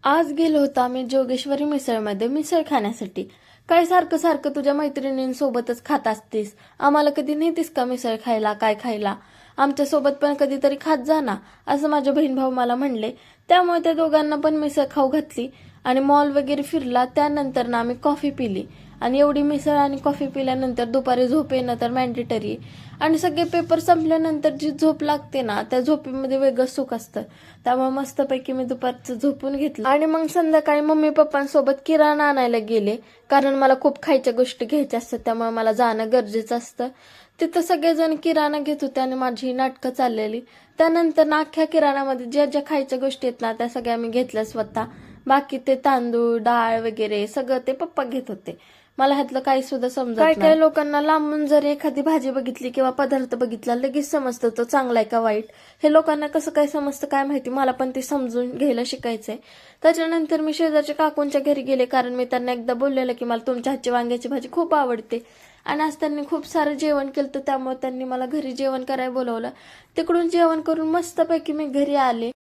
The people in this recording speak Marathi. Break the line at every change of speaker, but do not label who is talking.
आज गेलो होतो आम्ही जोगेश्वरी मिसळमध्ये मिसळ खाण्यासाठी. काय सारखं सारखं तुझ्या मैत्रिणींसोबतच खात असतीस? आम्हाला कधी नेतीस का मिसळ खायला, काय खायला? आमच्या सोबत पण कधीतरी खात जा ना, असं माझे बहीण भाऊ मला म्हणले. त्यामुळे त्या दोघांना पण मिसळ खाऊ घातली आणि मॉल वगैरे फिरला. त्यानंतर ना आम्ही कॉफी पिली आणि एवढी मिसळ आणि कॉफी पिल्यानंतर दुपारी झोप येणं तर मॅन्डेटरी. आणि सगळे पेपर संपल्यानंतर जी झोप लागते ना, त्या झोपेमध्ये वेगळं सुख असतं. त्यामुळे मस्तपैकी मी दुपारचं झोपून घेतलं आणि मग संध्याकाळी मम्मी पप्पांसोबत किराणा आणायला गेले. कारण मला खूप खायच्या गोष्टी घ्यायच्या असतात, त्यामुळे मला जाणं गरजेचं असतं. तिथं सगळेजण किराणा घेत होते आणि माझी नाटकं चाललेली. त्यानंतर ना अख्ख्या किराणामध्ये ज्या ज्या खायच्या गोष्टी आहेत ना, त्या सगळ्या मी घेतल्या स्वतः. बाकी ते तांदूळ, डाळ वगैरे सगळं ते पप्पा घेत होते. मला ह्यातलं काही सुद्धा समजत नाही. काही लोकांना लांबून जर एखादी भाजी बघितली किंवा पदार्थ बघितला लगेच समजतं तो चांगला आहे का वाईट. हे लोकांना कसं काय समजतं काय माहिती, मला पण ते समजून घ्यायला शिकायचंय. त्याच्यानंतर मी शेजारच्या काकूंच्या घरी गेले, कारण मी त्यांना एकदा बोललेलं की मला तुमच्या हातची वांग्याची भाजी खूप आवडते. आणि आज त्यांनी खूप सारं जेवण केलं, त्यामुळे त्यांनी मला घरी जेवण करायला बोलवलं. तिकडून जेवण करून मस्तपैकी मी घरी आले.